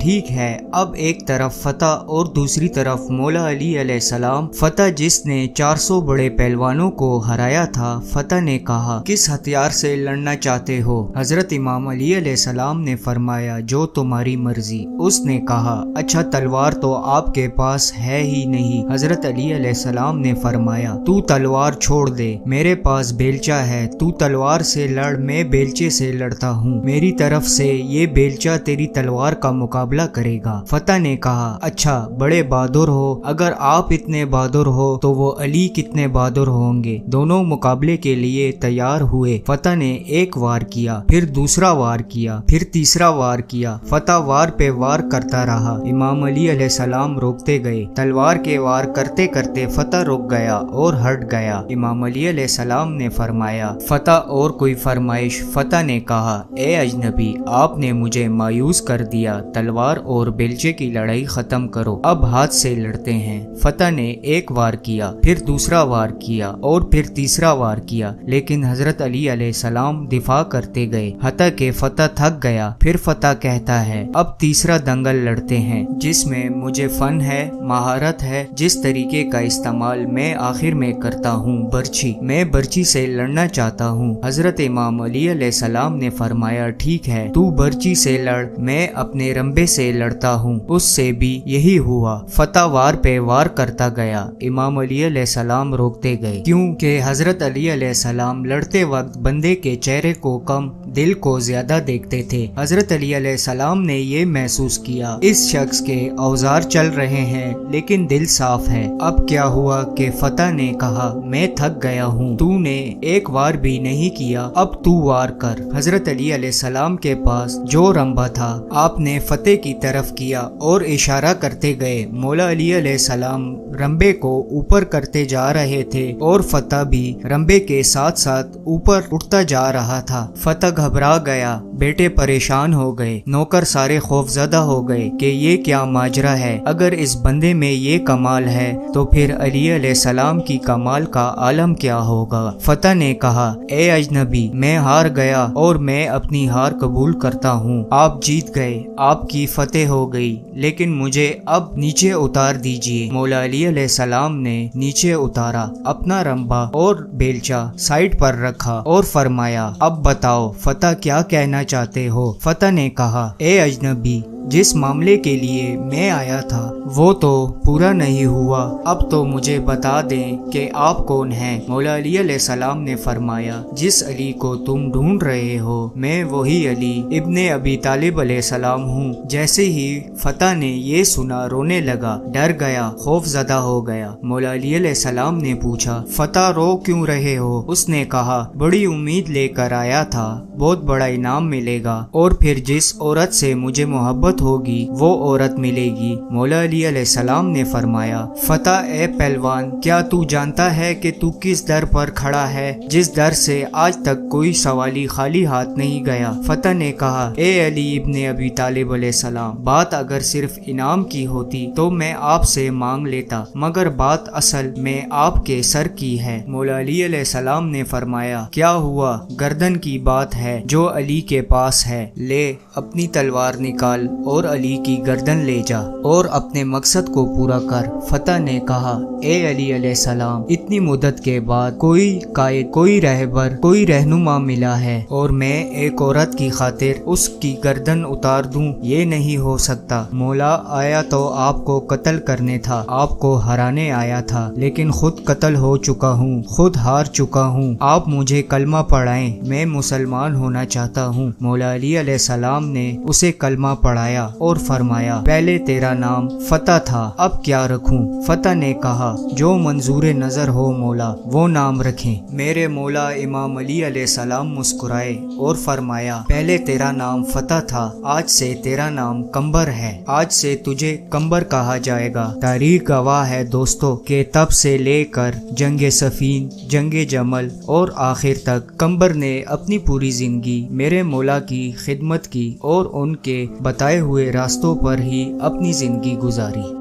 ٹھیک ہے، اب ایک طرف فتح اور دوسری طرف مولا علی علیہ السلام۔ فتح جس نے 400 بڑے پہلوانوں کو ہرایا تھا، فتح نے کہا کس ہتھیار سے لڑنا چاہتے ہو؟ حضرت امام علی علیہ السلام نے فرمایا جو تمہاری مرضی۔ اس نے کہا اچھا تلوار تو آپ کے پاس ہے ہی نہیں۔ حضرت علی علیہ السلام نے فرمایا تو تلوار چھوڑ دے، میرے پاس بیلچہ ہے، تو تلوار سے لڑ، میں بیلچے سے لڑتا ہوں، میری طرف سے یہ بیلچہ تیری تلوار کا مقابلہ کرے گا۔ فتح نے کہا اچھا بڑے بہادر ہو، اگر آپ اتنے بہادر ہو تو وہ علی کتنے بہادر ہوں گے۔ دونوں مقابلے کے لیے تیار ہوئے۔ فتح نے ایک وار کیا، پھر دوسرا وار کیا، پھر تیسرا وار کیا۔ فتح وار پہ وار کرتا رہا، امام علی علیہ السلام روکتے گئے۔ تلوار کے وار کرتے کرتے فتح رک گیا اور ہٹ گیا۔ امام علی علیہ السلام نے فرمایا فتح اور کوئی فرمائش؟ فتح نے کہا اے اجنبی، آپ نے مجھے مایوس کر دیا، تلوار اور بیلچے کی لڑائی ختم کرو، اب ہاتھ سے لڑتے ہیں۔ فتح نے ایک وار کیا، پھر دوسرا وار کیا اور پھر تیسرا وار کیا، لیکن حضرت علی علیہ السلام دفاع کرتے گئے، حتیٰ کہ فتح تھک گیا۔ پھر فتح کہتا ہے اب تیسرا دنگل لڑتے ہیں جس میں مجھے فن ہے، مہارت ہے، جس طریقے کا استعمال میں آخر میں کرتا ہوں، برچھی، میں برچھی سے لڑنا چاہتا ہوں۔ حضرت امام علی علیہ السلام نے فرمایا ٹھیک ہے، تو برچھی سے لڑ، میں اپنے رمبے سے لڑتا ہوں۔ اس سے بھی یہی ہوا، فتح وار پہ وار کرتا گیا، امام علی علیہ السلام روکتے گئے، کیونکہ حضرت علی علیہ السلام لڑتے وقت بندے کے چہرے کو کم، دل کو زیادہ دیکھتے تھے۔ حضرت علی علیہ السلام نے یہ محسوس کیا اس شخص کے اوزار چل رہے ہیں لیکن دل صاف ہے۔ اب کیا ہوا کہ فتح نے کہا میں تھک گیا ہوں، تو نے ایک وار بھی نہیں کیا، اب تو وار کر۔ حضرت علی علیہ السلام کے پاس جو رمبا تھا آپ نے فتح کی طرف کیا اور اشارہ کرتے گئے۔ مولا علی علیہ السلام رمبے کو اوپر کرتے جا رہے تھے اور فتح بھی رمبے کے ساتھ ساتھ اوپر اٹھتا جا رہا تھا۔ فتح گھبرا گیا، بیٹے پریشان ہو گئے، نوکر سارے خوفزدہ ہو گئے کہ یہ کیا ماجرا ہے، اگر اس بندے میں یہ کمال ہے تو پھر علی علیہ السلام کی کمال کا عالم کیا ہوگا۔ فتح نے کہا اے اجنبی، میں ہار گیا اور میں اپنی ہار قبول کرتا ہوں، آپ جیت گئے، آپ کی فتح ہو گئی، لیکن مجھے اب نیچے اتار دیجئے۔ مولا علی علیہ السلام نے نیچے اتارا، اپنا رمبا اور بیلچہ سائڈ پر رکھا اور فرمایا اب بتاؤ فتح کیا کہنا چاہتے ہو؟ فتح نے کہا اے اجنبی، جس معاملے کے لیے میں آیا تھا وہ تو پورا نہیں ہوا، اب تو مجھے بتا دیں کہ آپ کون ہیں۔ مولا علی علیہ السلام نے فرمایا جس علی کو تم ڈھونڈ رہے ہو میں وہی علی ابن ابی طالب علیہ السلام ہوں۔ جیسے ہی فتح نے یہ سنا رونے لگا، ڈر گیا، خوف زدہ ہو گیا۔ مولا علی علیہ السلام نے پوچھا فتح رو کیوں رہے ہو؟ اس نے کہا بڑی امید لے کر آیا تھا، بہت بڑا انعام ملے گا اور پھر جس عورت سے مجھے محبت ہوگی وہ عورت ملے گی۔ مولا علی علیہ السلام نے فرمایا فتح اے پہلوان، کیا تو جانتا ہے کہ تو کس در پر کھڑا ہے جس در سے آج تک کوئی سوالی خالی ہاتھ نہیں گیا؟ فتح نے کہا اے علی ابن ابی طالب علیہ السلام، بات اگر صرف انعام کی ہوتی تو میں آپ سے مانگ لیتا، مگر بات اصل میں آپ کے سر کی ہے۔ مولا علی علیہ السلام نے فرمایا کیا ہوا؟ گردن کی بات ہے جو علی کے پاس ہے، لے اپنی تلوار نکال اور علی کی گردن لے جا اور اپنے مقصد کو پورا کر۔ فتح نے کہا اے علی علیہ السلام، اتنی مدت کے بعد کوئی قائد، کوئی رہبر، کوئی رہنما ملا ہے اور میں ایک عورت کی خاطر اس کی گردن اتار دوں؟ یہ نہیں ہو سکتا۔ مولا آیا تو آپ کو قتل کرنے تھا، آپ کو ہرانے آیا تھا، لیکن خود قتل ہو چکا ہوں، خود ہار چکا ہوں، آپ مجھے کلمہ پڑھائیں، میں مسلمان ہونا چاہتا ہوں۔ مولا علی علیہ السلام نے اسے کلمہ پڑھایا اور فرمایا پہلے تیرا نام فتح تھا، اب کیا رکھوں؟ فتح نے کہا جو منظور نظر ہو مولا وہ نام رکھیں۔ میرے مولا امام علی علیہ السلام مسکرائے اور فرمایا پہلے تیرا نام فتح تھا، آج سے تیرا نام کمبر ہے، آج سے تجھے کمبر کہا جائے گا۔ تاریخ گواہ ہے دوستو کہ تب سے لے کر جنگ صفین، جنگ جمل اور آخر تک کمبر نے اپنی پوری زندگی میرے مولا کی خدمت کی اور ان کے بتائے ہوئے راستوں پر ہی اپنی زندگی گزاری۔